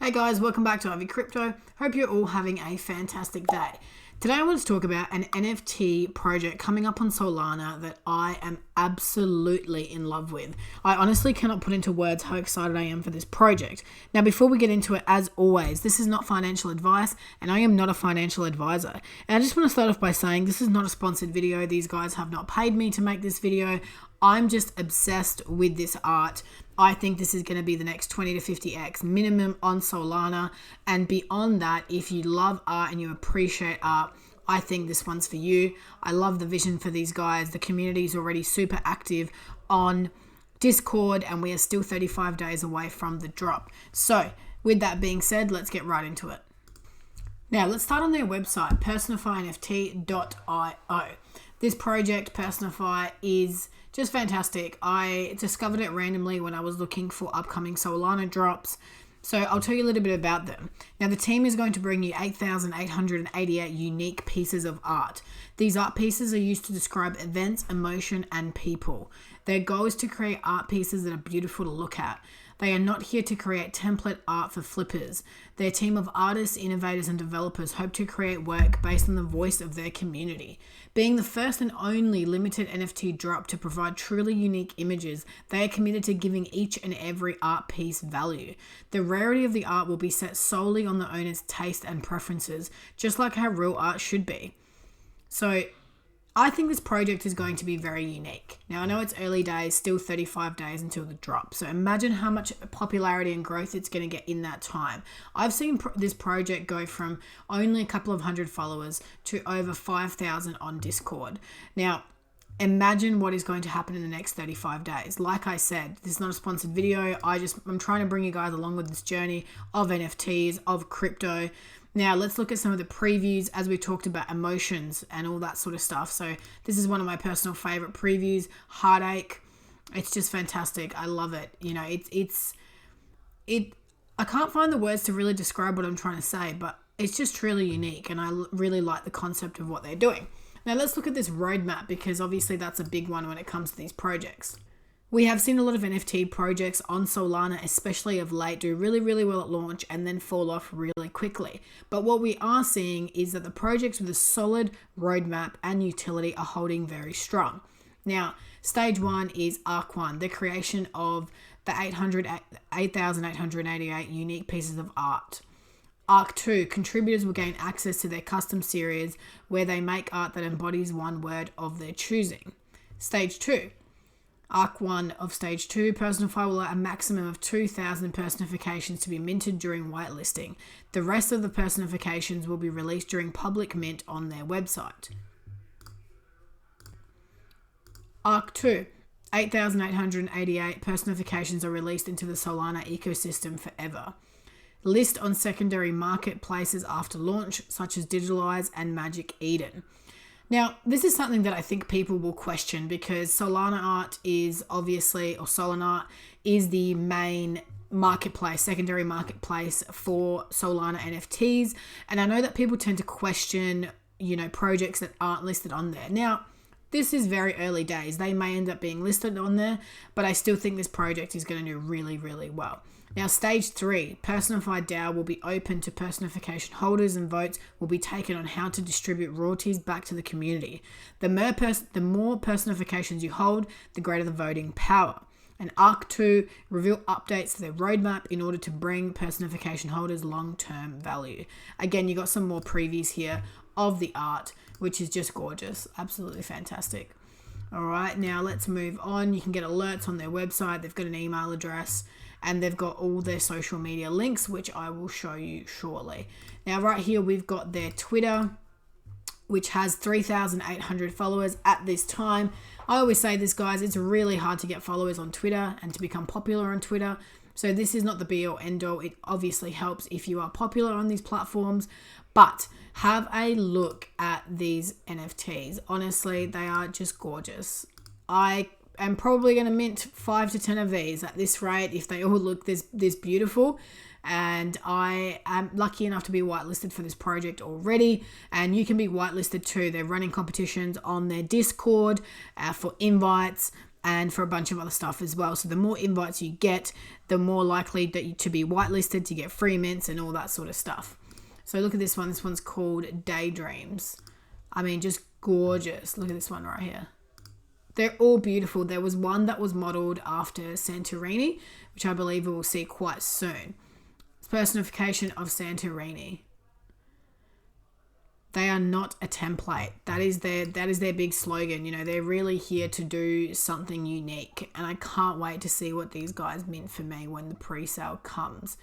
Hey guys, welcome back to Ivy Crypto. Hope you're all having a fantastic day. Today I want to talk about an NFT project coming up on Solana that I am absolutely in love with. I honestly cannot put into words how excited I am for this project. Now before we get into it, as always, this is not financial advice and I am not a financial advisor. And I just want to start off by saying this is not a sponsored video. These guys have not paid me to make this video. I'm just obsessed with this art. I think this is going to be the next 20 to 50x minimum on Solana. And beyond that, if you love art and you appreciate art, I think this one's for you. I love the vision for these guys. The community is already super active on Discord and we are still 35 days away from the drop. So with that being said, let's get right into it. Now let's start on their website, personifynft.io. This project, Personify, is just fantastic. I discovered it randomly when I was looking for upcoming Solana drops. So I'll tell you a little bit about them. Now the team is going to bring you 8,888 unique pieces of art. These art pieces are used to describe events, emotion, and people. Their goal is to create art pieces that are beautiful to look at. They are not here to create template art for flippers. Their team of artists, innovators, and developers hope to create work based on the voice of their community. Being the first and only limited NFT drop to provide truly unique images, they are committed to giving each and every art piece value. The rarity of the art will be set solely on the owner's taste and preferences, just like how real art should be. So I think this project is going to be very unique. Now, I know it's early days, still 35 days until the drop. So imagine how much popularity and growth it's going to get in that time. I've seen this project go from only a couple of hundred followers to over 5,000 on Discord. Now, imagine what is going to happen in the next 35 days. Like I said, this is not a sponsored video. I'm trying to bring you guys along with this journey of NFTs, of crypto. Now, let's look at some of the previews as we talked about emotions and all that sort of stuff. So this is one of my personal favorite previews, Heartache. It's just fantastic. I love it. You know, I can't find the words to really describe what I'm trying to say, but it's just truly unique. And I really like the concept of what they're doing. Now, let's look at this roadmap because obviously that's a big one when it comes to these projects. We have seen a lot of NFT projects on Solana, especially of late, do really, really well at launch and then fall off really quickly. But what we are seeing is that the projects with a solid roadmap and utility are holding very strong. Now, stage one is Arc 1, the creation of the 8,888 unique pieces of art. Arc 2, contributors will gain access to their custom series where they make art that embodies one word of their choosing. Stage 2. Arc 1 of Stage 2, Personify will allow a maximum of 2,000 personifications to be minted during whitelisting. The rest of the personifications will be released during public mint on their website. Arc 2, 8,888 personifications are released into the Solana ecosystem forever. List on secondary marketplaces after launch, such as Digitalize and Magic Eden. Now, this is something that I think people will question because Solana art is obviously, or Solana art is the main marketplace, secondary marketplace for Solana NFTs. And I know that people tend to question, projects that aren't listed on there. Now, this is very early days. They may end up being listed on there, but I still think this project is going to do really, really well. Now, stage 3, Personify DAO will be open to personification holders and votes will be taken on how to distribute royalties back to the community. The more personifications you hold, the greater the voting power. And Arc 2 reveal updates to their roadmap in order to bring personification holders long-term value. Again, you got some more previews here of the art, which is just gorgeous. Absolutely fantastic. All right, now let's move on. You can get alerts on their website. They've got an email address and they've got all their social media links, which I will show you shortly. Now, right here, we've got their Twitter, which has 3,800 followers at this time. I always say this, guys, it's really hard to get followers on Twitter and to become popular on Twitter. So this is not the be all end all. It obviously helps if you are popular on these platforms, but have a look at these NFTs. Honestly, they are just gorgeous. I am probably going to mint 5 to 10 of these at this rate if they all look this beautiful. And I am lucky enough to be whitelisted for this project already, and you can be whitelisted too. They're running competitions on their Discord for invites, and for a bunch of other stuff as well. So the more invites you get, the more likely that you to be whitelisted, to get free mints and all that sort of stuff. So look at this one. This one's called Daydreams. I mean, just gorgeous. Look at this one right here. They're all beautiful. There was one that was modeled after Santorini, which I believe we will see quite soon. It's personification of Santorini. They are not a template. That is their big slogan. You know, they're really here to do something unique. And I can't wait to see what these guys mint for me when the pre-sale comes.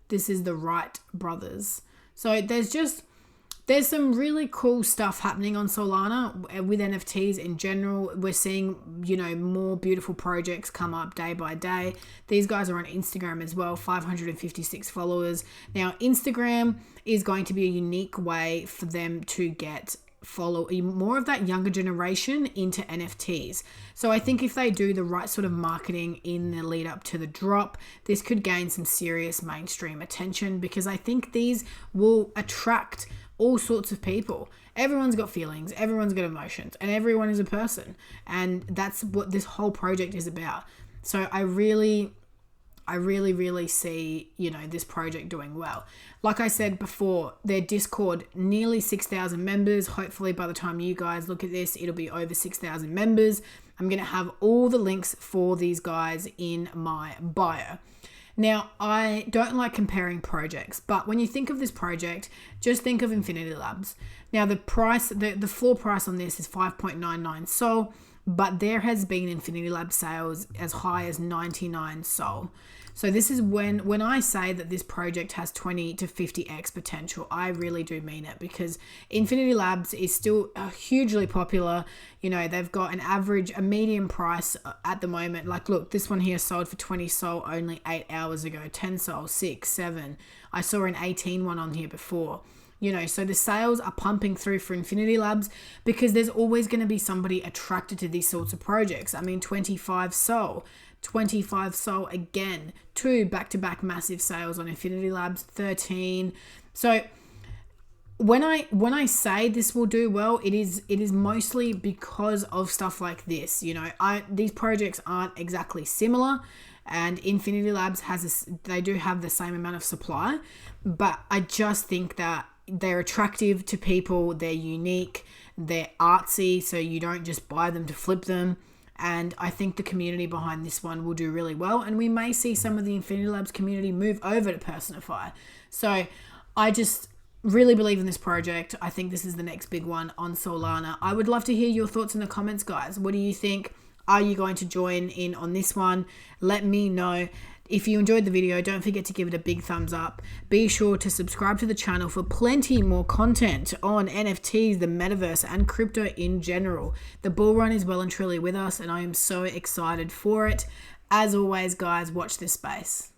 This is the Wright brothers. So there's some really cool stuff happening on Solana with NFTs in general. We're seeing, you know, more beautiful projects come up day by day. These guys are on Instagram as well, 556 followers. Now, Instagram is going to be a unique way for them to get more of that younger generation into NFTs. So I think if they do the right sort of marketing in the lead up to the drop, this could gain some serious mainstream attention, because I think these will attract all sorts of people. Everyone's got feelings, everyone's got emotions, and everyone is a person. And that's what this whole project is about. So I really see, you know, this project doing well. Like I said before, their Discord, nearly 6,000 members. Hopefully by the time you guys look at this, it'll be over 6,000 members. I'm going to have all the links for these guys in my bio. Now, I don't like comparing projects, but when you think of this project, just think of Infinity Labs. Now, the price, the floor price on this is 5.99 Sol, but there has been Infinity Lab sales as high as 99 Sol. So this is when I say that this project has 20 to 50x potential, I really do mean it, because Infinity Labs is still hugely popular. You know, they've got a medium price at the moment. Like, look, this one here sold for 20 Sol only 8 hours ago, 10 Sol, 6, 7. I saw an 18 one on here before. You know, so the sales are pumping through for Infinity Labs, because there's always going to be somebody attracted to these sorts of projects. I mean, 25 Sol again, 2 back-to-back massive sales on Infinity Labs, 13. So when I say this will do well, it is mostly because of stuff like this. You know, these projects aren't exactly similar, and Infinity Labs they do have the same amount of supply, but I just think that they're attractive to people, they're unique, they're artsy, so you don't just buy them to flip them. And I think the community behind this one will do really well. And we may see some of the Infinity Labs community move over to Personify. So I just really believe in this project. I think this is the next big one on Solana. I would love to hear your thoughts in the comments, guys. What do you think? Are you going to join in on this one? Let me know. If you enjoyed the video, don't forget to give it a big thumbs up. Be sure to subscribe to the channel for plenty more content on NFTs, the metaverse, and crypto in general. The bull run is well and truly with us, and I am so excited for it. As always, guys, watch this space.